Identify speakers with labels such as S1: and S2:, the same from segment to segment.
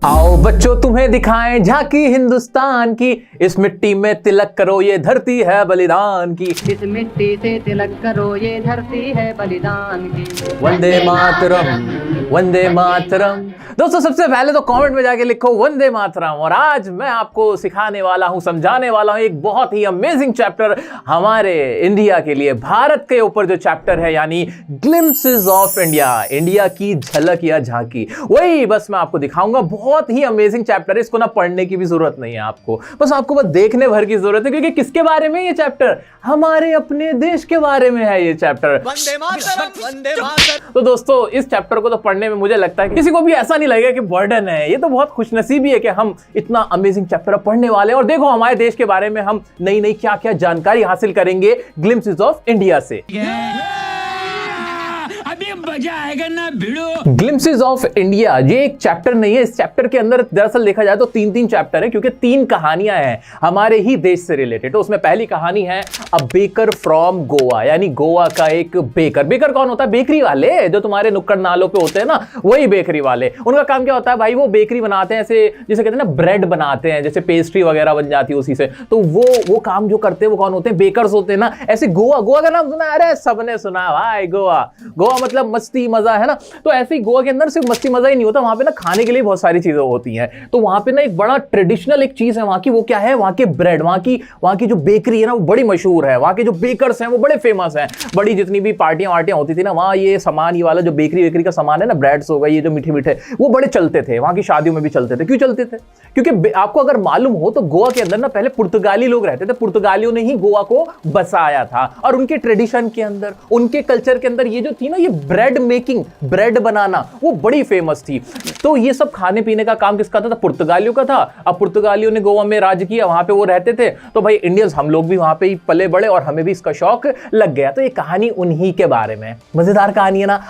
S1: आओ बच्चों तुम्हें दिखाएं झांकी हिंदुस्तान की, इस मिट्टी में तिलक करो ये धरती है बलिदान की।
S2: इस मिट्टी से तिलक करो ये धरती है बलिदान की।
S1: वंदे मातरम, वंदे मातरम। दोस्तों सबसे पहले तो कमेंट में जाके लिखो वंदे मातरम। और आज मैं आपको सिखाने वाला हूं, समझाने वाला हूं एक बहुत ही अमेजिंग चैप्टर हमारे इंडिया के लिए, भारत के ऊपर जो चैप्टर है, यानी ग्लिम्पसेस ऑफ इंडिया, इंडिया की झलक या झांकी। वही बस मैं आपको दिखाऊंगा। बहुत ही अमेजिंग चैप्टर है, इसको ना पढ़ने की भी जरूरत नहीं है आपको, बस देखने भर की जरूरत है। क्योंकि किसके बारे में ये चैप्टर? हमारे अपने देश के बारे में है ये चैप्टर।
S3: वंदे मातरम, वंदे मातरम।
S1: तो दोस्तों इस चैप्टर को तो पढ़ने में मुझे लगता है कि किसी को भी ऐसा नहीं लगेगा कि बर्डन है। ये तो बहुत खुशनसीबी है कि हम इतना अमेजिंग चैप्टर पढ़ने वाले हैं। और देखो हमारे देश के बारे में हम नई नई क्या क्या जानकारी हासिल करेंगे ग्लिम्पसेस ऑफ इंडिया से।
S3: अभी मजा आएगा ना भिड़ो।
S1: ग्लिम्पसेस ऑफ इंडिया ये एक चैप्टर नहीं है। इस चैप्टर के अंदर दरअसल देखा जाए तो तीन चैप्टर है, क्योंकि 3 कहानियां हैं हमारे ही देश से रिलेटेड। तो उसमें पहली कहानी है अ बेकर फ्रॉम गोवा, यानी गोवा का एक बेकर। बेकर कौन होता है? बेकरी वाले, जो तुम्हारे नुक्कड़ नालों पे होते हैं ना, वही बेकरी वाले। उनका काम क्या होता है भाई? वो बेकरी बनाते हैं, ऐसे जिसे कहते हैं ना ब्रेड बनाते हैं, जैसे पेस्ट्री वगैरह बन जाती है उसी से। तो वो काम जो करते हैं वो कौन होते हैं? बेकर्स होते हैं ना। ऐसे गोवा का नाम सुना? अरे सबने सुना भाई, गोवा मतलब मस्ती मजा है ना। तो ऐसे ही गोवा के अंदर सिर्फ मस्ती मजा ही नहीं होता, वहां पे ना खाने के लिए बहुत सारी चीजें होती हैं। तो वहां पे ना एक बड़ा ट्रेडिशनल एक चीज है वहां की। वो क्या है? वहां के ब्रेड, वहां की जो बेकरी है ना वो बड़ी मशहूर है। वहां के जो बेकर्स हैं वो बड़े फेमस हैं। बड़ी जितनी भी पार्टियां वार्टियां होती थी ना, वहां ये सामान, ये वाला जो बेकरी का सामान है ना, ब्रेड्स हो गए, ये जो मीठे मीठे, वो बड़े चलते थे। वहां की शादियों में भी चलते थे। क्यों चलते थे? क्योंकि आपको अगर मालूम हो तो गोवा के अंदर ना पहले पुर्तगाली लोग रहते थे। पुर्तगालियों ने ही गोवा को बसाया था। और उनके ट्रेडिशन के अंदर, उनके कल्चर के अंदर ये जो थी ना, ये ब्रेड मेकिंग, ब्रेड बनाना, वो बड़ी फेमस थी। तो ये सब खाने पीने का काम किसका था? पुर्तगालियों का था। अब पुर्तगालियों ने गोवा में राज किया, वहां पे वो रहते थे। तो भाई इंडियंस हम लोग भी वहां पे ही पले बड़े और हमें भी इसका शौक लग गया। तो ये कहानी उन्हीं के बारे में, मजेदार कहानी है ना।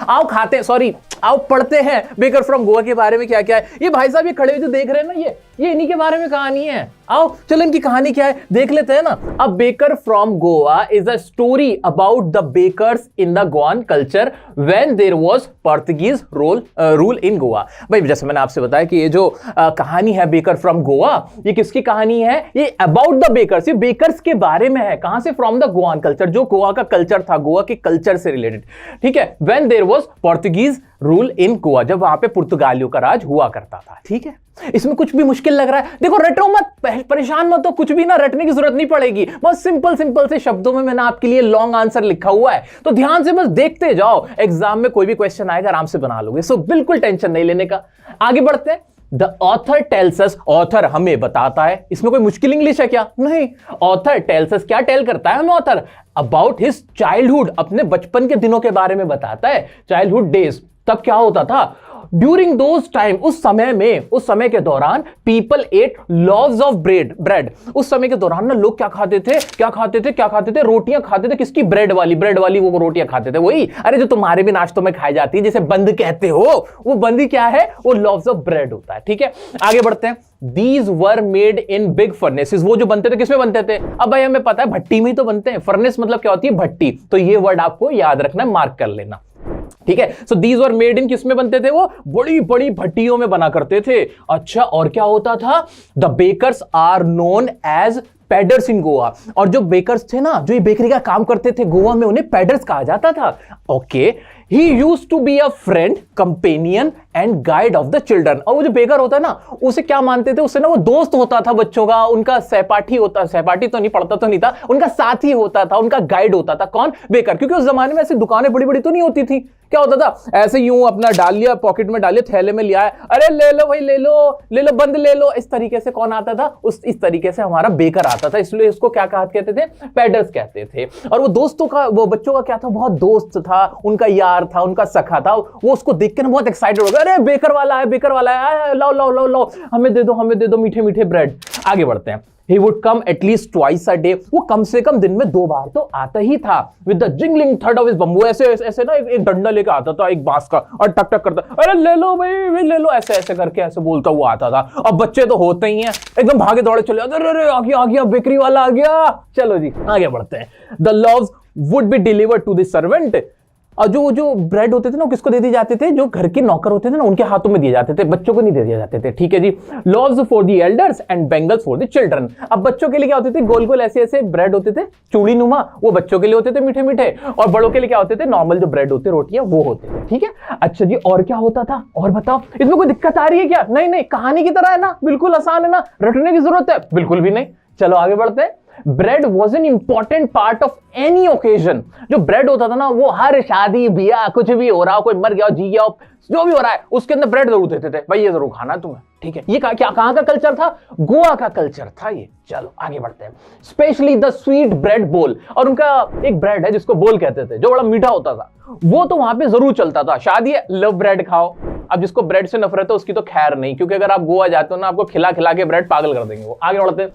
S1: आओ पढ़ते हैं बेकर फ्रॉम गोवा के बारे में क्या क्या है। ये भाई साहब ये खड़े हुए जो देख रहे हैं ना, ये इन्हीं के बारे में कहानी है। आओ चलो इनकी कहानी क्या है देख लेते हैं ना। A baker from Goa is a story about the bakers in the Goan culture when there was Portuguese rule in Goa. भाई जैसे मैंने आपसे बताया कि ये जो कहानी है बेकर फ्रॉम गोवा, ये किसकी कहानी है? ये अबाउट द बेकर्स, ये बेकर्स के बारे में है। कहां से? फ्रॉम द गोवन कल्चर, जो गोवा का कल्चर था, गोवा के कल्चर से रिलेटेड। ठीक है, when there was Portuguese rule in Goa, जब वहां पे पुर्तगालियों का राज हुआ करता था। ठीक है, इसमें कुछ भी मुश्किल लग रहा है? देखो रटो मत, परेशान मत हो, कुछ भी ना रटने की जरूरत नहीं पड़ेगी। बहुत सिंपल से शब्दों में मैंने आपके लिए लॉन्ग आंसर लिखा हुआ है, तो ध्यान से बस देखते जाओ। एग्जाम में कोई भी क्वेश्चन आएगा आराम से बना लोगे। सो बिल्कुल टेंशन नहीं लेने का। आगे बढ़ते हैं। The author tells us, author हमें बताता है। इसमें कोई मुश्किल इंग्लिश है क्या? नहीं। ऑथर टेल्स अस, क्या टेल करता है हमें ऑथर? अबाउट हिज चाइल्डहुड, अपने बचपन के दिनों के बारे में बताता है। चाइल्डहुड डेज, तब क्या होता था? ड्यूरिंग दोज टाइम, उस समय के दौरान, पीपल एट लॉव्स ऑफ ब्रेड। उस समय के दौरान ना लोग क्या खाते थे? रोटियां खाते थे। किसकी? ब्रेड वाली वो रोटियां खाते थे। वही, अरे जो तुम्हारे भी नाश्तों में खाई जाती है, जिसे बंद कहते हो, वो बंदी क्या है? वो लॉव्स ऑफ ब्रेड होता है। ठीक है, आगे बढ़ते हैं। These were made in big furnaces, वो जो बनते थे किसमें बनते थे? अब भाई हमें पता है भट्टी में ही तो बनते हैं। फर्नेस मतलब क्या होती है? भट्टी। तो ये वर्ड आपको याद रखना, मार्क कर लेना। ठीक है, so these were made in, किसमें बनते थे? वो बड़ी बड़ी भट्टियों में बना करते थे। अच्छा, और क्या होता था? The bakers are known as paders in Goa. और जो बेकर्स थे ना, जो ये बेकरी का काम करते थे गोवा में, उन्हें पैडर्स कहा जाता था। Okay, he used to be a friend, companion and guide of the children. और वो जो बेकर होता है ना, उसे क्या मानते थे? उससे ना वो दोस्त होता था बच्चों का, उनका सहपाठी तो नहीं, पढ़ता तो नहीं था, उनका साथी होता था, उनका गाइड होता था। कौन? बेकर। क्योंकि उस जमाने में ऐसी दुकानें बड़ी बड़ी तो नहीं होती थी। क्या होता था? ऐसे यूं अपना डाल लिया, पॉकेट में डालिए, थैले में लिया है, अरे ले लो भाई, ले लो बंद ले लो। इस तरीके से कौन आता था? इस तरीके से हमारा बेकर आता था। इसलिए इसको क्या कहते थे? पैडर्स कहते थे। और वो दोस्तों का, वो बच्चों का क्या था? बहुत दोस्त था, उनका यार था, उनका सखा था। वो उसको देख के ना बहुत एक्साइटेड हो गया, अरे बेकर वाला है, लाओ, हमें दे दो मीठे मीठे ब्रेड। आगे बढ़ते हैं। He would come at least twice a day, वो कम से कम दिन में 2 बार तो आता ही था। With the jingling thud of his bamboo, ऐसे ना एक डंडा लेकर आता था, एक बांस का, और टक टक करता, अरे ले लो भाई, ले लो, ऐसे करके ऐसे बोलता हुआ आता था। अब बच्चे तो होते ही हैं, एकदम भागे दौड़े चले, अरे आ गया बेकरी वाला आ गया। चलो जी आगे बढ़ते हैं। The loaves would be delivered to the servant और जो ब्रेड होते थे ना, किसको दे दिए जाते थे? जो घर के नौकर होते थे ना, उनके हाथों में दिए जाते थे, बच्चों को नहीं दे दिए जाते थे। ठीक है जी। Loaves for the elders and bangles for the children. अब बच्चों के लिए क्या होते थे? गोल गोल ऐसे ऐसे ब्रेड होते थे, चूड़ी नुमा, वो बच्चों के लिए होते थे मीठे मीठे, और बड़ों के लिए क्या होते थे? नॉर्मल जो ब्रेड होते, रोटियां, वो होते थे। ठीक है। अच्छा जी, और क्या होता था? और बताओ, इसमें कोई दिक्कत आ रही है क्या? नहीं नहीं, कहानी की तरह है ना, बिल्कुल आसान है ना, रटने की जरूरत है बिल्कुल भी नहीं। चलो आगे बढ़ते हैं। Bread was an important part of any occasion. जो ब्रेड होता था ना, वो हर शादी ब्याह, कुछ भी हो रहा हो, कोई मर गया हो, जी गया हो, जो भी हो रहा है, उसके अंदर ब्रेड जरूर देते थे, भाई ये जरूर खाना है तुम्हें। ठीक है। ये क्या कहां का कल्चर था? गोवा का कल्चर था ये। चलो आगे बढ़ते हैं। स्पेशली द स्वीट ब्रेड बोल, और उनका एक ब्रेड है जिसको बोल कहते थे, जो बड़ा मीठा होता था, वो तो वहां पे जरूर चलता था। शादी है, लव ब्रेड खाओ। अब जिसको ब्रेड से नफरत है उसकी तो खैर नहीं, क्योंकि अगर आप गोवा जाते हो ना, आपको खिला खिला के ब्रेड पागल कर देंगे वो। आगे बढ़ते हैं।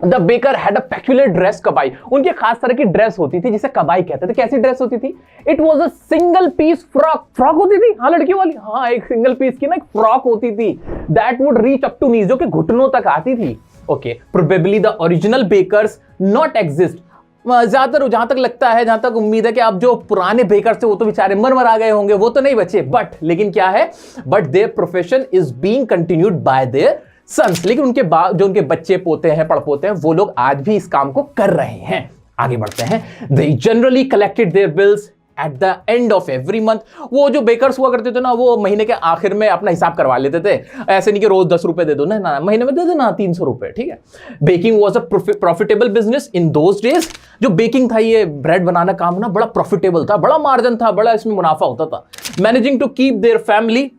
S1: The baker had a peculiar dress, kabai. उनकी खास तरह की ड्रेस होती थी जिसे कबाई कहते थे। कैसी ड्रेस होती थी? It was a single piece frock होती थी। हाँ, लड़की वाली, हाँ, एक सिंगल पीस की ना एक फ्रॉक होती थी, that would reach up to knees, जो कि घुटनों तक आती थी। Okay. Probably the original bakers not exist. ज्यादातर जहां तक लगता है, जहां तक उम्मीद है कि अब जो पुराने बेकर्स थे वो तो बेचारे मर आ गए होंगे, वो तो नहीं बचे। बट लेकिन क्या है? But their profession is being continued by their sons. लेकिन उनके बाद जो उनके बच्चे पोते हैं, पड़पोते हैं, वो लोग आज भी इस काम को कर रहे हैं। आगे बढ़ते हैं। They generally collected their bills at the end of every month. वो जो बेकर्स हुआ करते थे ना, वो महीने के आखिर में अपना हिसाब करवा लेते थे। ऐसे नहीं कि रोज 10 रुपए दे दो ना, महीने में दे देना 300 रुपए। ठीक है। Baking was a profitable business in those days. जो बेकिंग था, ये ब्रेड बनाना काम ना, बड़ा प्रॉफिटेबल था, बड़ा मार्जिन था, बड़ा इसमें मुनाफा होता था। Managing to keep their family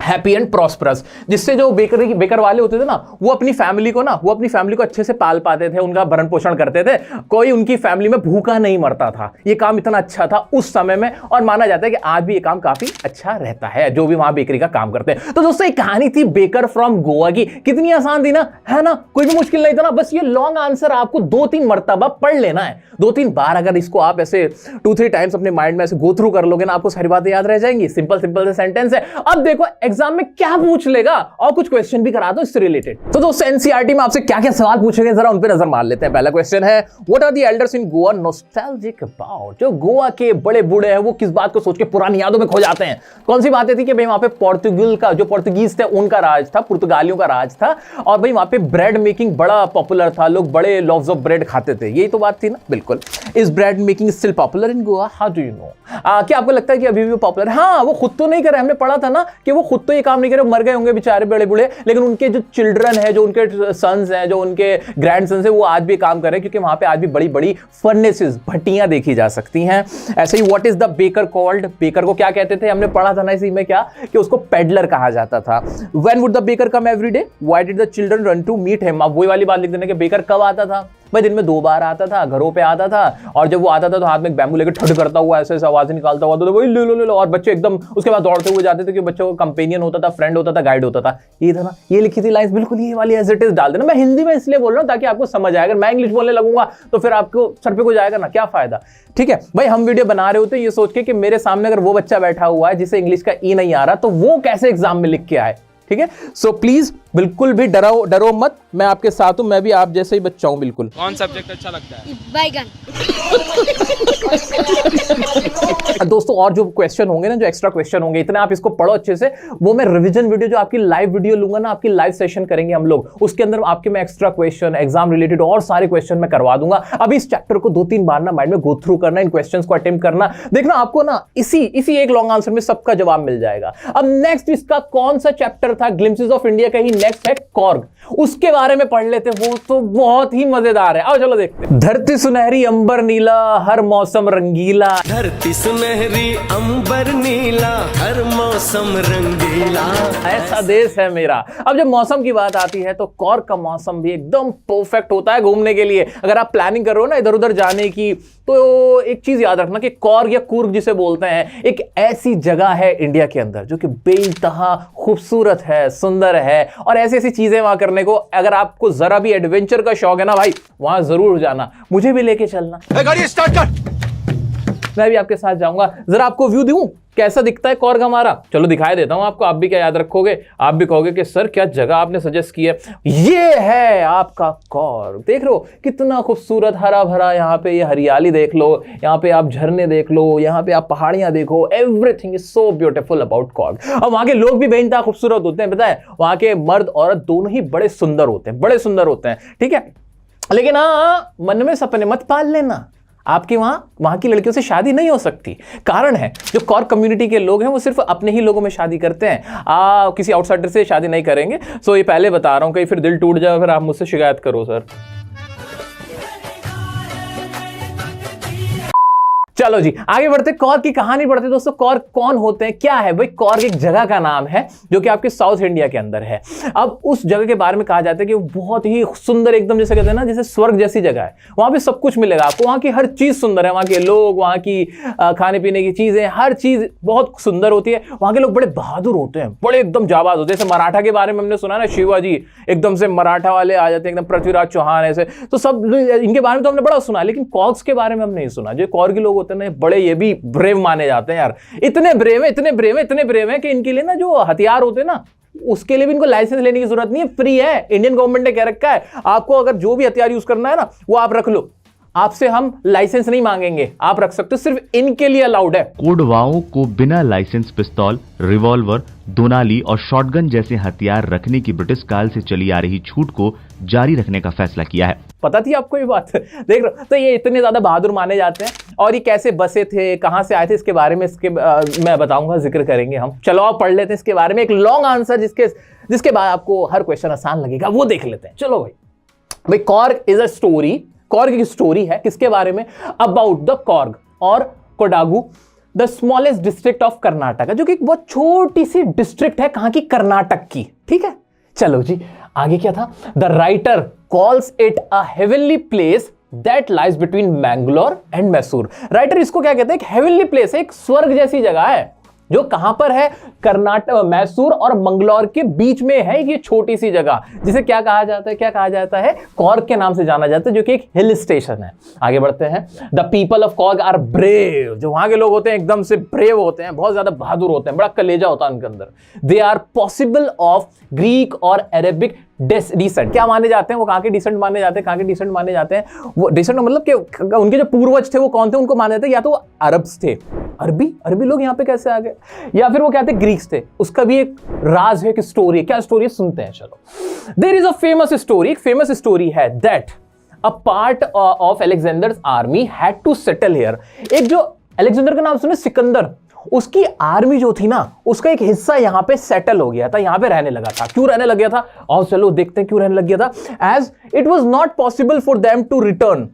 S1: happy and prosperous, जिससे जो बेकर वाले होते थे ना, वो अपनी फैमिली को अच्छे से पाल पाते थे, उनका भरण पोषण करते थे। कोई उनकी फैमिली में भूखा नहीं मरता था। ये काम इतना अच्छा था उस समय में, और माना जाता है कि आज भी ये काम काफी अच्छा रहता है, जो भी वहां बेकरी का काम करते हैं। तो दोस्तों, एक कहानी थी बेकर फ्रॉम गोवा की। कितनी आसान थी ना, है ना, कोई भी मुश्किल नहीं था ना। बस ये लॉन्ग आंसर आपको 2-3 मरतबा पढ़ लेना है। 2-3 बार अगर इसको आप ऐसे 2-3 टाइम्स अपने माइंड में ऐसे गो थ्रू कर लोगे ना, आपको सारी बातें याद रह जाएंगी। सिंपल से सेंटेंस है। अब देखो एग्जाम में क्या पूछ लेगा, और कुछ क्वेश्चन भी करा दो इससे रिलेटेड। तो दोस्तों, एनसीईआरटी में आपसे क्या क्या सवाल पूछेंगे, जरा उन पे नजर मार लेते हैं। पहला क्वेश्चन है, what are the elders in Goa nostalgic about? जो गोवा के बड़े बूढ़े हैं, वो किस बात को सोच के पुरानी यादों में खो जाते हैं? कौन सी बातें थी? कि भाई वहां पे पोर्तुगीज थे, उनका राज था, पुर्तगालियों का राज था, और भाई वहां पे ब्रेड मेकिंग बड़ा पॉपुलर था, लोग बड़े लॉव्स ऑफ ब्रेड खाते थे। यही तो बात थी ना। बिल्कुल। Is bread making still popular in Goa? How do you know? क्या आपको लगता है कि अभी भी पॉपुलर है? हाँ, वो खुद तो नहीं करे, हमने पढ़ा था ना कि वो खुद तो ये काम नहीं करे, मर गए होंगे बेचारे बड़े बूढ़े, लेकिन उनके जो चिल्ड्रन है, जो उनके सन्स हैं, जो उनके ग्रैंड सन्स है, वो आज भी काम कर रहे हैं, क्योंकि वहां पे आज भी बड़ी बड़ी फर्नेसेस, भट्टियां देखी जा सकती हैं। ऐसे ही what is the baker called? Baker को क्या कहते थे? हमने पढ़ा था ना इसी में, क्या कि उसको पेडलर कहा जाता था। When would the baker come every day? Why did the children run to meet him? अब वही वाली बात लिख देना कि बेकर कब आता था। भाई दिन में 2 बार आता था, घरों पे आता था, और जब वो आता था तो हाथ में एक बैम्बू लेकर ठड करता हुआ ऐसे आवाज निकालता हुआ, तो वही ले लो, और बच्चे एकदम उसके बाद दौड़ते हुए जाते थे, कि बच्चों का कंपेनियन होता था, फ्रेंड होता था, गाइड होता था। ये था ना, ये लिखी थी लाइन्स, बिल्कुल ये वाली एज इट इज डाल देना। मैं हिंदी में इसलिए बोल रहा हूँ ताकि आपको समझ आए। अगर मैं इंग्लिश बोलने लगूंगा तो फिर आपको सर पे को जाएगा ना, क्या फायदा। ठीक है भाई, हम वीडियो बना रहे होते ये सोच के कि मेरे सामने अगर वो बच्चा बैठा हुआ है जिसे इंग्लिश का ई नहीं आ रहा, तो वो कैसे एग्जाम में लिख के आए। ठीक है। सो प्लीज बिल्कुल भी डरो मत, मैं आपके साथ हूं, मैं भी आप जैसे ही बच्चा हूं। बिल्कुल।
S4: कौन सब्जेक्ट अच्छा लगता है?
S5: बैगन।
S1: दोस्तों, और जो क्वेश्चन होंगे ना, जो एक्स्ट्रा क्वेश्चन होंगे, इतने आप इसको पढ़ो अच्छे से, वो मैं रिवीजन वीडियो, जो आपकी लाइव वीडियो लूंगा ना, आपकी लाइव सेशन करेंगे हम लोग, उसके अंदर आपके मैं एक्स्ट्रा क्वेश्चन, एग्जाम रिलेटेड और सारे क्वेश्चन मैं करवा दूंगा। अभी इस चैप्टर को 2-3 बार ना माइंड में गो थ्रू करना, इन क्वेश्चंस को अटेम्प्ट करना, देखना आपको ना इसी एक लॉन्ग आंसर में सबका जवाब मिल जाएगा। अब नेक्स्ट इसका कौन सा चैप्टर था? ग्लिम्पसेस ऑफ इंडिया का ही नेक्स्ट है कॉर्ग। उसके बारे में पढ़ लेते, वो तो बहुत ही मजेदार है। आओ चलो देखते हैं। धरती सुनहरी अंबर नीला, हर मौसम रंगीला।
S6: धरती सुनहरी अंबर नीला, हर मौसम रंगीला,
S1: ऐसा देश है मेरा। अब जब मौसम की बात आती है तो कॉर्ग का मौसम भी एकदम परफेक्ट होता है घूमने के लिए। अगर आप प्लानिंग कर रहे हो ना इधर उधर जाने की, तो एक चीज याद रखना कि कॉर्ग या कूर्ग जिसे बोलते हैं, एक ऐसी जगह है इंडिया के अंदर जो कि बेइंतहा खूबसूरत है, सुंदर है, और ऐसी ऐसी चीजें वहां करने को, अगर आपको जरा भी एडवेंचर का शौक है ना भाई, वहां जरूर जाना। मुझे भी लेके चलना।
S4: गाड़ी स्टार्ट कर।
S1: मैं भी आपके साथ जाऊंगा। जरा आपको व्यू दूं कैसा दिखता है कॉर्ग हमारा, चलो दिखाई देता हूं आपको, आप भी क्या याद रखोगे, आप भी कहोगे कि सर क्या जगह आपने सजेस्ट की है। ये है आपका कॉर्ग, देख रहे हो कितना खूबसूरत हरा भरा, यहाँ पे ये हरियाली देख लो, यहाँ पे आप झरने देख लो, यहाँ पे आप पहाड़ियां देखो, everything is so beautiful about Korg. और वहां के लोग भी बेइंतहा खूबसूरत होते हैं, पता है, वहां के मर्द औरत दोनों ही बड़े सुंदर होते हैं, बड़े सुंदर होते हैं, ठीक है। लेकिन हाँ, मन में सपने मत पाल लेना, आपकी वहां की लड़कियों से शादी नहीं हो सकती। कारण है जो कॉर्ग कम्युनिटी के लोग हैं वो सिर्फ अपने ही लोगों में शादी करते हैं, किसी आउटसाइडर से शादी नहीं करेंगे। सो ये पहले बता रहा हूं, कहीं फिर दिल टूट जाए फिर आप मुझसे शिकायत करो सर। चलो जी आगे बढ़ते, कॉर्ग की कहानी बढ़ते दोस्तों। कॉर्ग कौन होते हैं, क्या है भाई, कॉर्ग एक जगह का नाम है जो कि आपके साउथ इंडिया के अंदर है। अब उस जगह के बारे में कहा जाता है कि वो बहुत ही सुंदर, एकदम जैसे कहते हैं ना, जैसे स्वर्ग जैसी जगह है। वहां पे सब कुछ मिलेगा आपको, वहां की हर चीज सुंदर है, वहां के लोग, वहां की खाने पीने की चीजें, हर चीज बहुत सुंदर होती है। वहां के लोग बड़े बहादुर होते हैं, बड़े एकदम जाबाज होते हैं। जैसे मराठा के बारे में हमने सुना ना, शिवाजी एकदम से मराठा वाले आ जाते हैं, एकदम पृथ्वीराज चौहान ऐसे, तो सब इनके बारे में तो हमने बड़ा सुना, लेकिन कॉर्ग्स के बारे में हम नहीं सुना। जो कॉर्ग के लोग होते हैं ना, बड़े ये भी ब्रेव माने जाते हैं यार, इतने ब्रेव है, इतने ब्रेव है, इतने ब्रेव है कि इनके लिए ना जो हथियार होते हैं ना, उसके लिए भी इनको लाइसेंस लेने की जरूरत नहीं है, फ्री है। इंडियन गवर्नमेंट ने कह रखा है आपको अगर जो भी हथियार यूज करना है ना वो आप रख लो, आपसे हम लाइसेंस नहीं मांगेंगे, आप रख सकते हो, सिर्फ इनके लिए अलाउड है।
S4: कोडवाओं को बिना लाइसेंस पिस्तौल, रिवॉल्वर, दोनाली और शॉटगन जैसे हथियार रखने की ब्रिटिश काल से चली आ रही छूट को जारी रखने का फैसला किया है।
S1: पता थी आपको ये बात? देख रहे हो, तो ये इतने ज्यादा बहादुर माने जाते हैं। और ये कैसे बसे थे, कहां से आए थे, इसके बारे में मैं बताऊंगा, जिक्र करेंगे हम। चलो आप पढ़ लेते हैं इसके बारे में एक लॉन्ग आंसर, जिसके बाद आपको हर क्वेश्चन आसान लगेगा, वो देख लेते हैं। चलो भाई Korg is a story, Korg की स्टोरी है किसके बारे में, अबाउट द कॉर्ग और Kodagu, the smallest district of Karnataka, जो कि एक बहुत छोटी सी डिस्ट्रिक्ट है, कहां की, कर्नाटक की, ठीक है। चलो जी आगे क्या था, the writer calls it a heavenly place that lies between Mangalore and Mysore. Writer इसको क्या कहते हैं, एक हेवनली प्लेस है, एक स्वर्ग जैसी जगह है, जो कहां पर है, कर्नाटक, मैसूर और मंगलौर के बीच में है ये छोटी सी जगह, जिसे क्या कहा जाता है, क्या कहा जाता है, कॉर्ग के नाम से जाना जाता है, जो कि एक हिल स्टेशन है। आगे बढ़ते हैं, the people of Coorg are brave, जो वहां के लोग होते हैं एकदम से ब्रेव होते हैं, बहुत ज्यादा बहादुर होते हैं, बड़ा कलेजा होता है उनके अंदर। They are possible of Greek और अरेबिक डिसेंट, क्या माने जाते हैं, वो कहां के डिसेंट माने जाते हैं, कहां के डिसेंट माने जाते हैं, वो डिसेंट मतलब कि उनके जो पूर्वज थे वो कौन थे, उनको माने जाते हैं या तो वो अरब्स थे, अरबी लोग यहाँ पे कैसे आ गए, या फिर वो कहते हैं ग्रीक्स थे। उसका भी एक राज है, एक स्टोरी है, क्या स्टोरी है सुनते हैं। चलो, there is a famous story, एक फेमस स्टोरी है, that a part of Alexander's army had to settle here. एक जो अलेक्जेंडर का नाम सुने, सिकंदर, उसकी आर्मी जो थी ना, उसका एक हिस्सा यहाँ पे सेटल हो गया था, यहाँ पे रहने लगा था। क्यों रहने लग गया था, और चलो देखते हैं क्यों रहने लग गया था। As it was not possible for them to return,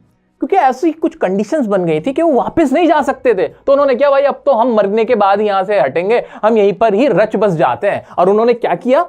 S1: क्योंकि ऐसी कुछ कंडीशंस बन गई थी कि वो वापस नहीं जा सकते थे। तो उन्होंने क्या, भाई अब तो हम मरने के बाद यहां से हटेंगे, हम यहीं पर ही रच बस जाते हैं। और उन्होंने क्या किया,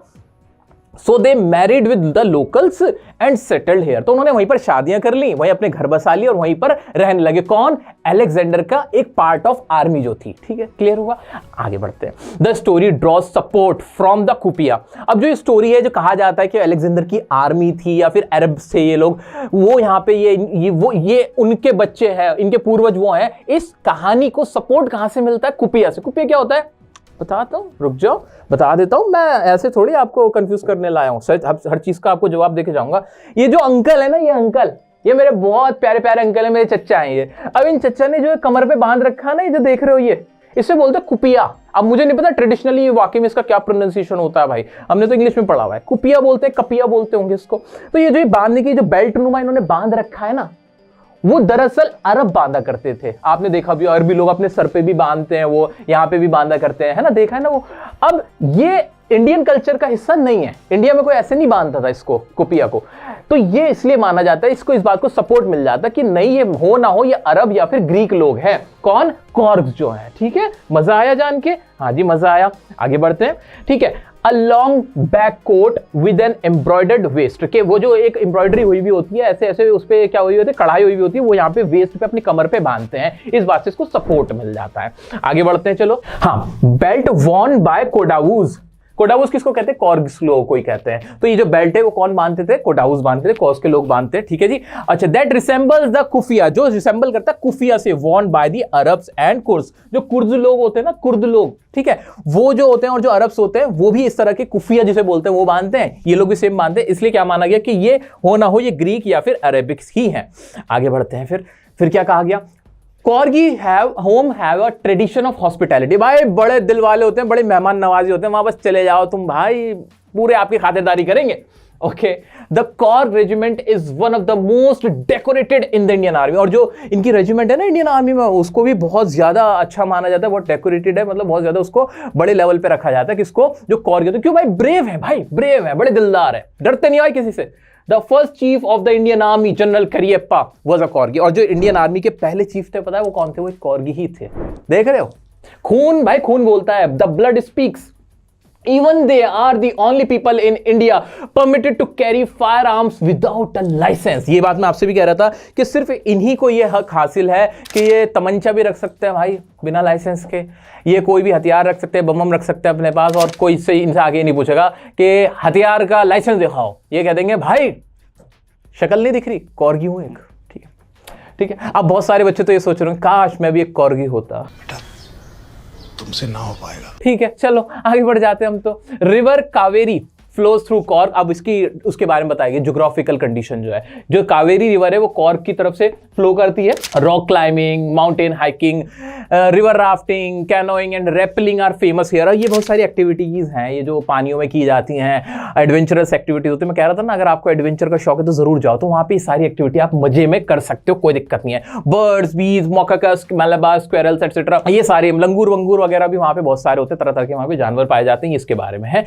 S1: so they married with the locals and settled here, तो उन्होंने वहीं पर शादियां कर ली, वहीं अपने घर बसा लिए और वहीं पर रहने लगे। कौन, अलेक्जेंडर का एक पार्ट ऑफ आर्मी जो थी, ठीक है, क्लियर हुआ। आगे बढ़ते हैं, the story draws support from the kuppia. अब जो ये स्टोरी है, जो कहा जाता है कि अलेक्जेंडर की आर्मी थी या फिर अरब से ये लोग, वो यहाँ पे ये उनके बच्चे हैं, इनके पूर्वज वो हैं। इस कहानी को सपोर्ट कहां से मिलता है, कुपिया से। कुपिया क्या होता है बताता हूं, रुक जाओ बता देता हूं, मैं ऐसे थोड़ी आपको कंफ्यूज करने लाया हूं, हर चीज का आपको जवाब देके जाऊंगा। ये जो अंकल है ना, ये अंकल, ये मेरे बहुत प्यारे प्यारे अंकल है, मेरे चच्चा हैं ये। अब इन चच्चा ने जो कमर पे बांध रखा है ना, ये जो देख रहे हो, ये इसे बोलते हैं कुपिया। अब मुझे नहीं पता ट्रेडिशनली ये वाकई में इसका क्या प्रोनाउंसिएशन होता है भाई, हमने तो इंग्लिश में पढ़ा हुआ है, कुपिया बोलते हैं, कपिया बोलते होंगे इसको। तो ये जो बांधने की जो बेल्ट नुमा इन्होंने बांध रखा है ना, वो दरअसल अरब बांधा करते थे। आपने देखा भी, अरबी लोग अपने सर पे भी बांधते हैं, वो यहाँ पे भी बांधा करते हैं, है ना, देखा है ना वो। अब ये इंडियन कल्चर का हिस्सा नहीं है, इंडिया में कोई ऐसे नहीं बांधता था इसको, कुपिया को। तो ये इसलिए माना जाता है, इसको इस बात को सपोर्ट मिल जाता है कि नहीं, ये हो ना हो, ये अरब या फिर ग्रीक लोग हैं। कौन, कॉर्ग्स जो है, ठीक है। मजा आया जान के, हाँ जी मजा आया। आगे बढ़ते हैं, ठीक है। A long back coat with an embroidered vest, के वो जो एक एम्ब्रॉयडरी हुई भी होती है, ऐसे ऐसे उस पे क्या हुई होती है, कढ़ाई हुई भी होती है, वो यहाँ पे वेस्ट पे अपनी कमर पे बांधते हैं, इस बात से इसको सपोर्ट मिल जाता है। आगे बढ़ते हैं, चलो। हाँ, बेल्ट वॉर्न बाय कोडागुज, कोडाउस किसको कहते हैं? कॉर्ग्स लोगों को ही कहते हैं। तो ये जो बेल्ट है वो कौन बांधते थे? कोडाउस बांधते थे, कॉर्ग्स के लोग बांधते हैं, ठीक है जी। अच्छा, दैट रिसेंबल्स द कुफिया, जो रिसेंबल करता है कुफिया से, Warne by the Arabs and Kurd. जो कुर्द लोग होते हैं ना, कुर्द लोग, ठीक है, वो जो होते हैं और जो अरब्स होते हैं वो भी इस तरह के कुफिया जिसे बोलते हैं वो बांधते हैं, ये लोग भी सेम बांधते हैं। इसलिए क्या माना गया कि ये हो ना हो ये ग्रीक या फिर अरेबिक्स ही हैं। आगे बढ़ते हैं, फिर क्या कहा गया? Corgi have a tradition of hospitality. भाई बड़े दिल वाले होते हैं, बड़े मेहमान नवाजी होते हैं, वहां बस चले जाओ तुम भाई, पूरे आपकी खातिरदारी करेंगे। Okay, the Korg regiment is one of the most decorated in the Indian army. और जो इनकी रेजिमेंट है ना इंडियन आर्मी में, उसको भी बहुत ज्यादा अच्छा माना जाता है, बहुत डेकोरेटेड है, मतलब बहुत ज्यादा उसको बड़े लेवल पे रखा जाता है। किसको? जो कॉर्गी होते हैं। क्यों भाई? ब्रेव है भाई, ब्रेव है, बड़े दिलदार है, डरते नहीं भाई किसी से। The first chief of the Indian army general Cariappa was a corgi. और जो इंडियन आर्मी के पहले चीफ थे पता है वो कौन थे? वो एक कॉर्गी ही थे। देख रहे हो, खून भाई खून बोलता है, the blood speaks. Even they are the only people in India permitted to carry firearms without a license। ये बात मैं आपसे भी कह रहा था कि सिर्फ इन्हीं को ये हक हासिल है कि ये तमंचा भी रख सकते हैं भाई बिना लाइसेंस के, ये कोई भी हथियार रख सकते हैं, बम रख सकते हैं अपने पास, और कोई से इनसे आगे नहीं पूछेगा कि हथियार का लाइसेंस दिखाओ। ये कह देंगे भाई शक्ल नहीं दिख रही, कॉर्गी हूं एक, ठीक है, ठीक है। अब बहुत सारे बच्चे तो ये सोच रहे हैं काश मैं भी एक कॉर्गी होता,
S5: तुमसे ना हो पाएगा।
S1: ठीक है, चलो आगे बढ़ जाते हैं हम तो। River Kaveri flows through Korg. अब उसके बारे में बताएगी ज्योग्राफिकल कंडीशन जो है, जो कावेरी रिवर है वो कॉर्ग की तरफ से फ्लो करती है। Rock climbing, mountain hiking, river rafting, canoeing and rappelling are famous here. ये बहुत सारी एक्टिविटीज हैं ये जो पानियों में की जाती हैं, एडवेंचरस एक्टिविटीज होती है। मैं कह रहा था ना, अगर आपको एडवेंचर का शौक है तो जरूर जाओ, तो वहां पे सारी एक्टिविटी आप मजे में कर सकते हो, कोई दिक्कत नहीं है। बर्ड्स, बीज, मोकाकस, मलाबार, स्क्वेरल्स एटसेट्रा, ये सारे लंगूर वंगूर वगैरह भी वहां पे बहुत सारे होते हैं, तरह तरह के वहां पे जानवर पाए जाते हैं, इसके बारे में है।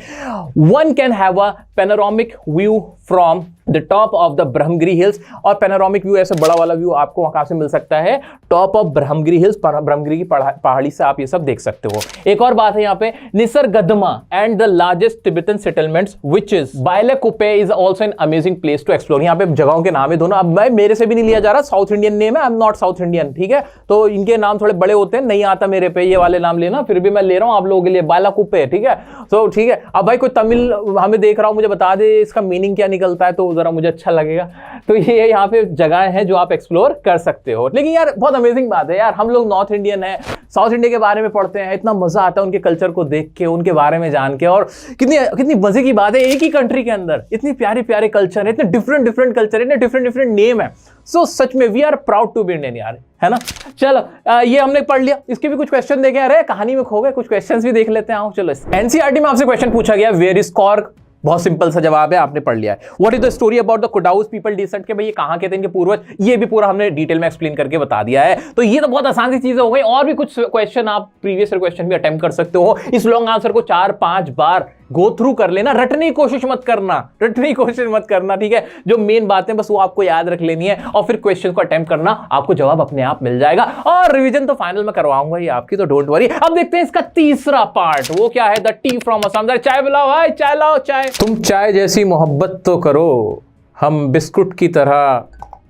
S1: One can have a panoramic view from the top of the Brahmagiri hills. और पैनोरामिक व्यू, ऐसे बड़ा वाला व्यू आपको कहां से मिल सकता है? Top of Brahmagiri hills, Brahmagiri की पहाड़ी से आप ये सब देख सकते हो। एक और बात है यहाँ पे, Nisargadhama and the largest Tibetan settlements which is Bylakuppe is also an amazing place to explore. यहाँ पे जगहों के नाम है दोनों। अब भाई मेरे से भी नहीं लिया जा रहा, साउथ इंडियन नेम है, I am not south Indian, ठीक है, तो इनके नाम थोड़े बड़े होते हैं, नहीं आता मेरे पे ये वाले नाम लेना, फिर भी मैं ले रहा हूं आप लोगों के लिए बायलाकुप्पे, ठीक है। तो ठीक है, अब भाई कोई तमिल हमें देख रहा हूं, मुझे बता दे इसका मीनिंग क्या निकलता है, तो जरा मुझे अच्छा लगेगा। तो ये यहाँ पे जगह है जो आप एक्सप्लोर कर सकते हो। लेकिन यार बहुत अमेजिंग बात है यार, हम लोग नॉर्थ इंडियन है, साउथ इंडिया के बारे में पढ़ते हैं, इतना मजा आता है उनके कल्चर को देख के, उनके बारे में जान के, और कितनी मजे की बात है, एक ही कंट्री के अंदर इतनी प्यारे प्यारे कल्चर है, इतने डिफरेंट कल्चर, इतने डिफरेंट नेम है। सो सच में we are proud to be Indian यार, है ना। चलो ये हमने पढ़ लिया, इसके भी कुछ क्वेश्चन देखे, अरे कहानी में खो गए, कुछ क्वेश्चंस भी देख लेते हैं। आओ चलो, एनसीईआरटी में आपसे क्वेश्चन पूछा गया, वेयर इज कॉर्ग? बहुत सिंपल सा जवाब है, आपने पढ़ लिया है। What is the story about the Kodavus people descent, के भाई ये कहां के थे इनके पूर्वज, ये भी पूरा हमने डिटेल में एक्सप्लेन करके बता दिया है। तो ये तो बहुत आसान सी चीजें हो गई। और भी कुछ क्वेश्चन आप प्रीवियस क्वेश्चन भी अटेम्प्ट कर सकते हो। इस लॉन्ग आंसर को 4-5 बार गो थ्रू कर लेना, रटने की कोशिश मत करना, ठीक है। जो मेन बातें बस वो आपको याद रख लेनी है, और फिर क्वेश्चन को अटेम्प्ट करना, आपको जवाब अपने आप मिल जाएगा। और रिवीजन तो फाइनल में करवाऊंगा ये आपकी, तो डोंट वरी। अब देखते हैं इसका तीसरा पार्ट, वो क्या है? The T from Assam. चाय बुलाओ भाई, चाय लाओ चाय। तुम चाय जैसी मोहब्बत तो करो, हम बिस्कुट की तरह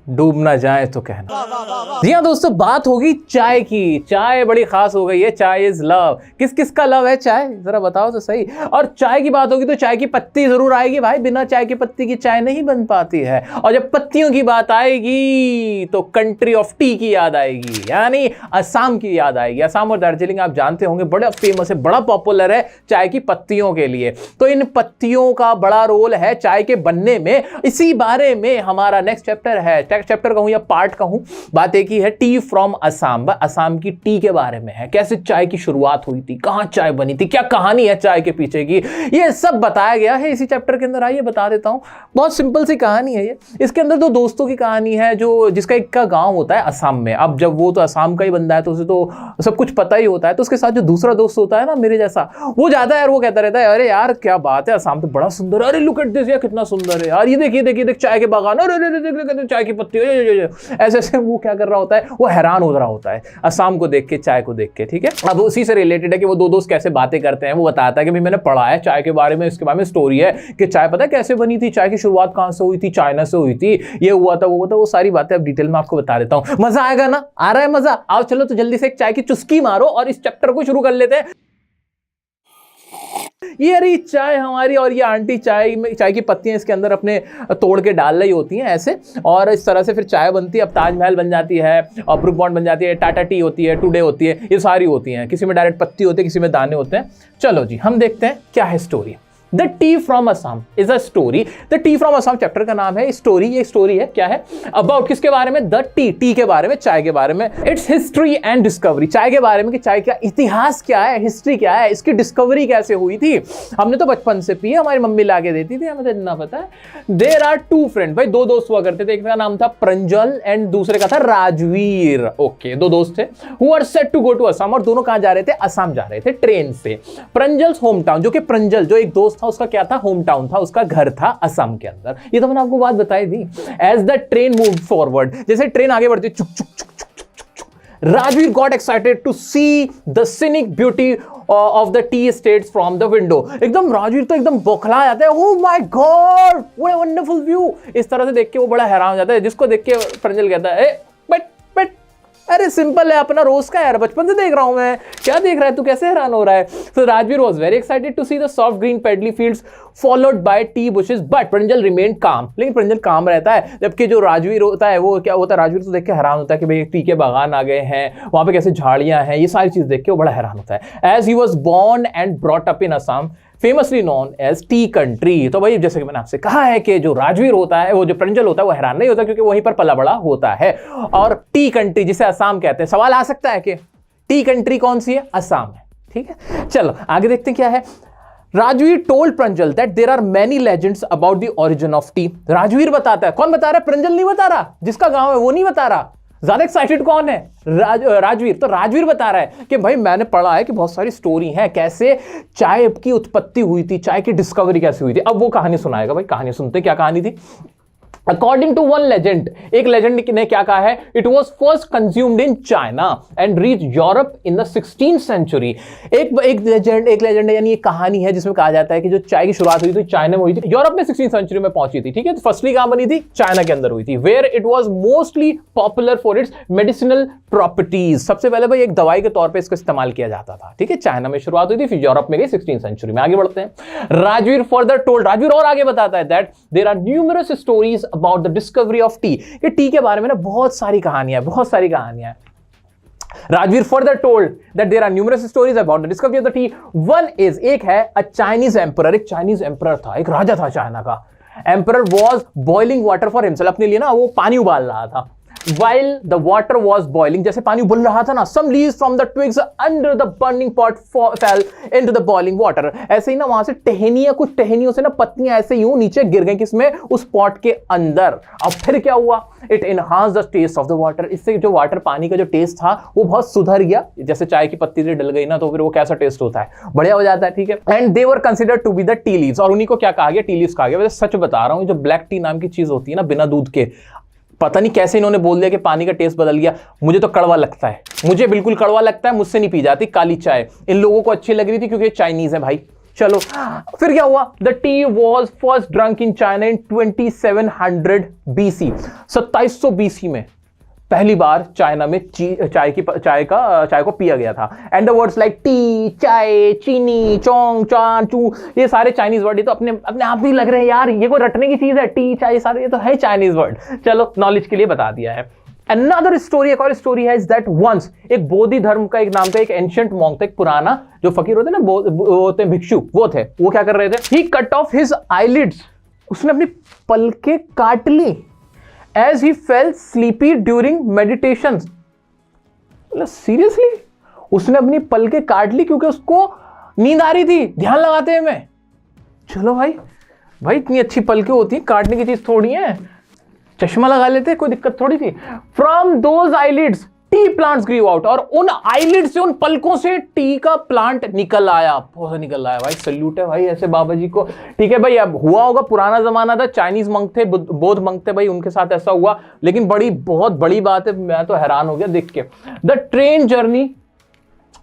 S1: डूब ना जाए तो कहना। जी हाँ दोस्तों, बात होगी चाय की। चाय बड़ी खास हो गई है, चाय इज लव। किस किस का लव है चाय, जरा बताओ तो सही। और चाय की बात होगी तो चाय की पत्ती जरूर आएगी भाई, बिना चाय की पत्ती की चाय नहीं बन पाती है। और जब पत्तियों की बात आएगी तो कंट्री ऑफ टी की याद आएगी, यानी असम की याद आएगी। असम और दार्जिलिंग आप जानते होंगे बड़ा फेमस है, बड़ा पॉपुलर है चाय की पत्तियों के लिए। तो इन पत्तियों का बड़ा रोल है चाय के बनने में। इसी बारे में हमारा नेक्स्ट चैप्टर है, चैप्टर कहूं या पार्ट कहूं, बात एक ही है, टी फ्रॉम असम। असम की टी के बारे में है, कैसे चाय की शुरुआत हुई थी, कहां चाय बनी थी, क्या कहानी है चाय के पीछे की, ये सब बताया गया है इसी चैप्टर के अंदर। आइए बता देता हूं, बहुत सिंपल सी कहानी है ये। इसके अंदर दो दोस्तों की कहानी है, जो जिसका एक का गांव होता है असम में। अब जब वो तो असम का ही बंदा है तो उसे तो सब कुछ पता ही होता है, तो उसके साथ जो दूसरा दोस्त होता है ना मेरे जैसा, वो जाता है और वो कहता रहता है, अरे यार क्या बात है, असम तो बड़ा सुंदर है, अरे लुक एट दिस यार कितना सुंदर है यार, ये देखिए देखिए देख चाय के बागान, अरे चाय की पत्ती, ऐसे ऐसे वो क्या कर रहा होता है, वो हैरान हो रहा होता है असम को देख के, चाय को देख के, ठीक है। अब उसी से रिलेटेड है कि वो दो दोस्त कैसे बातें करते हैं। वो बताता है कि भाई मैंने पढ़ा है चाय के बारे में, इसके बारे में स्टोरी है कि चाय पता है कैसे बनी थी, चाय की शुरुआत कहां से हुई थी, चाइना से हुई थी, ये हुआ था वो हुआ था, वो सारी बातें अब डिटेल में आपको बता देता हूं। मजा आएगा ना, आ रहा है मजा? आओ चलो तो जल्दी से एक चाय की चुस्की मारो और इस चैप्टर को शुरू कर लेते हैं। ये रही चाय हमारी, और ये आंटी चाय की पत्तियां इसके अंदर अपने तोड़ के डाल रही होती हैं ऐसे, और इस तरह से फिर चाय बनती है। अब ताजमहल बन जाती है, और ब्रुक बॉन्ड बन जाती है, टाटा टी होती है, टुडे होती है, ये सारी होती हैं। किसी में डायरेक्ट पत्ती होती है, किसी में दाने होते हैं। चलो जी, हम देखते हैं क्या है story. The T from Assam is a story. The T from Assam chapter का नाम है स्टोरी। ये स्टोरी है क्या है, अबाउट किसके बारे में, द टी के बारे में, चाय के बारे में। इट्स हिस्ट्री एंड डिस्कवरी, चाय के बारे में कि चाय का इतिहास क्या है, हिस्ट्री क्या है, इसकी डिस्कवरी कैसे हुई थी। हमने तो बचपन से पी, हमारी मम्मी ला के देती थी, हमें तो इतना पता है। देयर आर टू फ्रेंड, भाई दो दोस्त हुआ करते थे, एक का नाम था प्रंजल एंड दूसरे का था राजवीर। ओके, दो दोस्त थे, who are set to go to Assam, और दोनों कहां जा रहे थे, असम जा रहे थे ट्रेन से। प्रंजल्स होम टाउन, जो कि प्रंजल जो एक दोस्त था उसका क्या था, होम टाउन था, उसका घर था असम के अंदर। ये तो मैंने आपको बात बताई थी। As the train move forward, जैसे ट्रेन आगे बढ़ती चुक चुक चुक चुक चुक चुक, Rajveer got excited to see the scenic beauty of the tea states from the window. एकदम राजवीर तो एकदम बौखला जाता है, oh my god what a wonderful view. इस तरह से देख के वो बड़ा हैरान हो जाता है, जिसको देख के प्रंजल कहता है बट अरे सिंपल है, अपना रोज का यार, बचपन से देख रहा हूं मैं, क्या देख रहा है तू, कैसे हैरान हो रहा है। So Rajveer was very excited to see the soft green peddly fields followed by tea bushes, but Pranjal remained calm। लेकिन प्रंजल काम रहता है, जबकि जो राजवीर होता है वो क्या होता है, राजवीर तो देख के हैरान होता है कि भाई टी के बागान आ गए हैं, वहां पे कैसे झाड़ियां हैं, ये सारी चीज देख के वो बड़ा हैरान होता है। As he was born and brought up in Assam, famously known as tea country. तो भाई जैसे कि मैंने आपसे कहा है कि जो राजवीर होता है, वो जो प्रंजल होता है, वो हैरान नहीं होता क्योंकि वहीं पर पला बड़ा होता है। और टी कंट्री जिसे असम कहते हैं, सवाल आ सकता है कि टी कंट्री कौन सी है, असम है। ठीक है, चलो आगे देखते हैं क्या है। Rajveer told Pranjal that there are many legends about the origin of tea. Rajveer बताता है, कौन बता रहा है, प्रंजल नहीं बता रहा, जिसका गांव है वो नहीं बता रहा। ज्यादा एक्साइटेड कौन है, राजवीर। तो राजवीर बता रहा है कि भाई मैंने पढ़ा है कि बहुत सारी स्टोरी है, कैसे चाय की उत्पत्ति हुई थी, चाय की डिस्कवरी कैसे हुई थी। अब वो कहानी सुनाएगा। भाई कहानी सुनते, क्या कहानी थी। अकॉर्डिंग टू वन लेजेंड, एक लेजेंड ने क्या कहा है, it was first consumed in China and reach Europe in the 16th century. एक लेजेंड यानी एक कहानी है जिसमें कहा जाता है कि जो चाय की शुरुआत हुई थी चाइना में हुई थी, यूरोप में 16th सेंचुरी में पहुंची थी। ठीक है, तो फर्स्टली कहां बनी थी, चाइना के अंदर हुई थी, where it was mostly popular for its medicinal properties. सबसे पहले भाई एक दवाई के तौर पर इसका इस्तेमाल किया जाता था। ठीक है, चाइना में शुरुआत हुई थी, फिर यूरोप में गई 16th सेंचुरी में। आगे बढ़ते हैं। राजवीर फर्दर टोल्ड, राजवीर और आगे बताता है that there are numerous stories about the discovery of tea. ये टी के बारे में ना बहुत सारी कहानियां हैं। Rajveer further told that there are numerous stories about the discovery of the tea. One is, एक है a Chinese emperor, एक Chinese emperor था, एक राजा था चाइना का। Emperor was boiling water for himself, अपने लिए ना वो पानी उबाल रहा था। While the water was boiling, जैसे पानी उबल रहा था ना, some leaves from the twigs under the burning pot fell into the boiling water। ऐसे ही ना वहां से टहनियां, कुछ टहनियों से ना पत्तियां ऐसे यूं नीचे गिर गई, किसमें, उस पॉट के अंदर। अब फिर क्या हुआ, it enhanced the taste of the water। इससे जो वाटर, पानी का जो टेस्ट था वो बहुत सुधर गया। जैसे चाय की पत्ती से डल गई ना, तो फिर वो कैसा टेस्ट होता है, बढ़िया हो जाता है। ठीक है, and they were considered to be the tea leaves, और उन्हीं को क्या कहा गया, टी लीव्स कहा गया। वैसे सच बता रहा हूं, जो ब्लैक टी नाम की चीज होती है ना, बिना दूध के, पता नहीं कैसे इन्होंने बोल दिया कि पानी का टेस्ट बदल गया। मुझे तो कड़वा लगता है, मुझे बिल्कुल कड़वा लगता है, मुझसे नहीं पी जाती काली चाय। इन लोगों को अच्छी लग रही थी क्योंकि चाइनीज है भाई। चलो फिर क्या हुआ, the T was first drunk in China in 2700 BC। 2700 BC में पहली बार चाइना में चाय को पिया गया था। And the words like T, चाय, चीनी, चोंग, चान, चू, ये सारे चाइनीज वर्ड, ये तो अपने आप ही लग रहे हैं यार, ये कोई रटने की चीज है, टी, चाय, सारे ये तो है चाइनीज वर्ड। चलो नॉलेज के लिए बता दिया है। Another story, एक और स्टोरी है, is that once एक बोधि धर्म का एक नाम का एक एंशिएंट मॉन्क था, एक पुराना जो फकीर होते हैं ना, होते हैं भिक्षु, वो थे। वो क्या कर रहे थे, he cut off his eyelids, उसने अपनी पलकें काट ली। As he felt sleepy during meditations, seriously उसने अपनी पलकें काट ली क्योंकि उसको नींद आ रही थी ध्यान लगाते हुए। चलो भाई इतनी अच्छी पलकें होती हैं, काटने की चीज थोड़ी है, चश्मा लगा लेते, कोई दिक्कत थोड़ी थी। From those eyelids tea plants grew out, और उन आईलिड से, उन पलकों से टी का प्लांट निकल आया, बहुत निकल आया भाई। सल्यूट है भाई ऐसे बाबा जी को। ठीक है भाई, अब हुआ होगा, पुराना जमाना था, चाइनीज मंक थे, बौद्ध मंक थे भाई, उनके साथ ऐसा हुआ, लेकिन बहुत बड़ी बात है, मैं तो हैरान हो गया देख के। द ट्रेन जर्नी,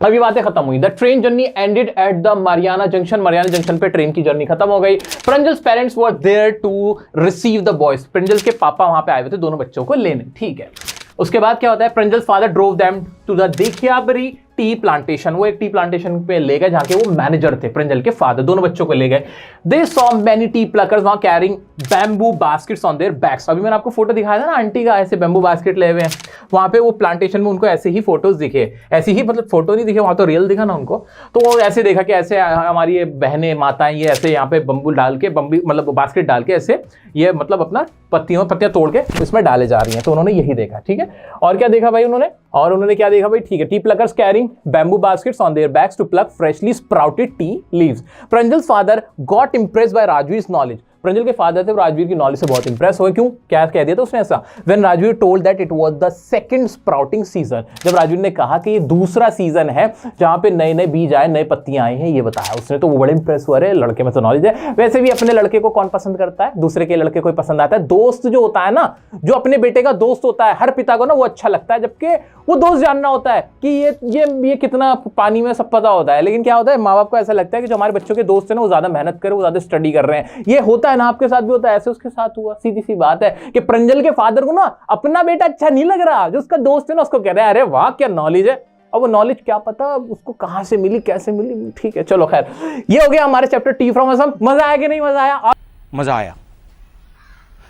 S1: अभी बातें खत्म हुई। The train journey ended at the Mariani junction पे ट्रेन की जर्नी खत्म हो गई। Pranjal's parents were there to receive the boys, Pranjal's के पापा वहां पे आए हुए थे दोनों बच्चों को लेने। ठीक है, उसके बाद क्या होता है, Pranjal's father drove them to the Dhekiabari tea plantation, वो एक टी प्लांटेशन पे ले गए जहां के वो मैनेजर थे, प्रंजल के फादर, दोनों बच्चों को ले गए। They saw many tea pluckers वहां carrying bamboo baskets on their backs. अभी मैंने आपको फोटो दिखाया था ना आंटी का, ऐसे बैम्बू बास्केट ले हुए हैं। वहां पे वो प्लांटेशन में उनको ऐसे ही फोटोज दिखे, ऐसी ही मतलब फोटो नहीं दिखे, वहां तो रियल दिखा ना उनको। तो वो ऐसे देखा कि ऐसे हमारी ये बहनें माताएं ये ऐसे यहाँ पे बम्बू डाल के, बम्बी मतलब बास्केट डाल के ऐसे ये मतलब अपना पत्तियां तोड़ के इसमें डाले जा रही हैं। तो उन्होंने यही देखा, ठीक है। और क्या देखा भाई उन्होंने, और उन्होंने क्या देखा भाई, ठीक है। Tea pluckers carrying bamboo baskets on their backs to pluck freshly sprouted tea leaves. Pranjal's father got impressed by Rajvir's knowledge. Pranjal के फादर थे, राजवीर की नॉलेज से बहुत इंप्रेस हुए। क्यों, क्या कह दिया था उसने ऐसा, when Rajveer told that it was the second sprouting season. जब राजवीर ने कहा कि ये दूसरा सीजन है जहां पे नए नए बीज आए, नए पत्तियां आई हैं, ये बताया उसने, तो वो बड़े इंप्रेस हुआ। अरे लड़के में तो नॉलेज है। वैसे भी अपने लड़के को कौन पसंद करता है, दूसरे के लड़के को पसंद आता है। दोस्त जो होता है ना, जो अपने बेटे का दोस्त होता है, हर पिता को ना वो अच्छा लगता है, जबकि वो दोस्त जानना होता है कि ये कितना पानी में सब पता होता है। लेकिन क्या होता है, माँ बाप को ऐसा लगता है कि जो हमारे बच्चों के दोस्त है ना वो ज्यादा मेहनत करे, वो ज्यादा स्टडी कर रहे हैं। ये होता है ना, आपके साथ भी होता है, ऐसे उसके साथ हुआ। सीधी सी बात है कि प्रंजल के फादर को ना अपना बेटा अच्छा नहीं लग रहा, जो उसका दोस्त है ना उसको कह रहा है अरे वाह क्या नॉलेज है। अब वो नॉलेज क्या पता उसको कहां से मिली, कैसे मिली, ठीक है चलो खैर। ये हो गया हमारे चैप्टर टी फ्रॉम असम। मजा आया कि नहीं मजा आया?
S5: मजा आया,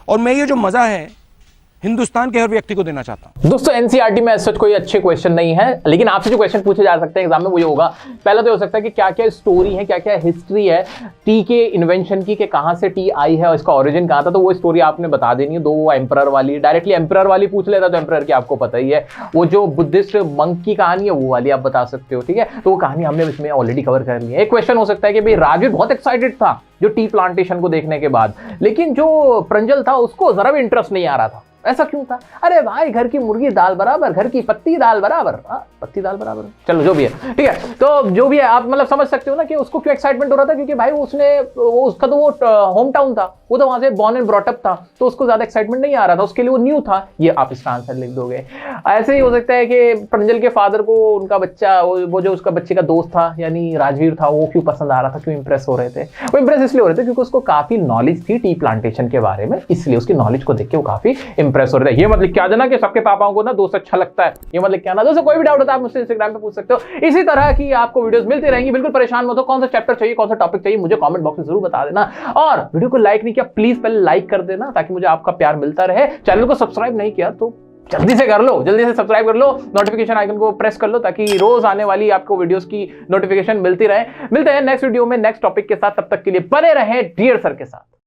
S5: और मैं ये जो मजा है हिंदुस्तान के हर व्यक्ति को देना चाहता हूं।
S1: दोस्तों एनसीईआरटी में सच कोई अच्छे क्वेश्चन नहीं है, लेकिन आपसे जो क्वेश्चन पूछे जा सकते हैं एग्जाम में वो ये होगा। पहला तो हो सकता है कि क्या क्या स्टोरी है, क्या क्या हिस्ट्री है टी के इन्वेंशन की, कि कहां से टी आई है और इसका ओरिजिन कहां था, तो वो स्टोरी आपने बता देनी है। दो वो एम्परर वाली, डायरेक्टली एम्परर वाली पूछ लेता तो एम्परर की आपको पता ही है। वो जो बुद्धिस्ट मंक की कहानी है वो वाली आप बता सकते हो, ठीक है। तो वो कहानी हमने इसमें ऑलरेडी कवर कर ली है। एक क्वेश्चन हो सकता है कि भाई राजवीर बहुत एक्साइटेड था जो टी प्लांटेशन को देखने के बाद, लेकिन जो प्रंजल था उसको जरा भी इंटरेस्ट नहीं आ रहा था। ऐसा क्यों था? अरे भाई घर की मुर्गी दाल बराबर, घर की पत्ती दाल बराबर, पत्ती दाल बराबर, चलो जो भी है, ठीक है। तो जो भी है आप मतलब समझ सकते हो ना कि उसको क्यों एक्साइटमेंट हो रहा था, क्योंकि भाई उसका तो वो होम टाउन था, वो तो वहां से बॉर्न एंड ब्रॉट अप था, तो उसको ज्यादा एक्साइटमेंट नहीं आ रहा था, उसके लिए वो न्यू था। ये आप इसका आंसर लिख दोगे। ऐसे ही हो सकता है कि प्रंजल के फादर को उनका बच्चा, वो जो उसका बच्चे का दोस्त था यानी राजवीर था, वो क्यों पसंद आ रहा था, क्यों इंप्रेस हो रहे थे? वो इंप्रेस इसलिए हो रहे थे क्योंकि उसको काफी नॉलेज थी टी प्लांटेशन के बारे में, इसलिए उसकी नॉलेज को देख के वो काफी इंप्रेस हो रहे थे। ये मतलब क्या जाना कि सबके पापाओं को ना दोस्त अच्छा लगता है, ये मतलब क्या ना। दोस्तों कोई भी डाउट होता है आप मुझसे इंस्टाग्राम पे पूछ सकते हो। इसी तरह की आपको वीडियोस मिलती रहेंगी, बिल्कुल परेशान मत हो। कौन सा चैप्टर चाहिए, कौन सा टॉपिक चाहिए, मुझे कमेंट बॉक्स में जरूर बता देना। और वीडियो को लाइक नहीं किया प्लीज पहले लाइक कर देना, ताकि मुझे आपका प्यार मिलता रहे। चैनल को सब्सक्राइब नहीं किया तो जल्दी से कर लो, जल्दी से सब्सक्राइब कर लो, नोटिफिकेशन आइकन को प्रेस कर लो, ताकि रोज आने वाली आपको वीडियोस की नोटिफिकेशन मिलती रहे। मिलते हैं नेक्स्ट वीडियो में नेक्स्ट टॉपिक के साथ, तब तक के लिए बने रहें डियर सर के साथ।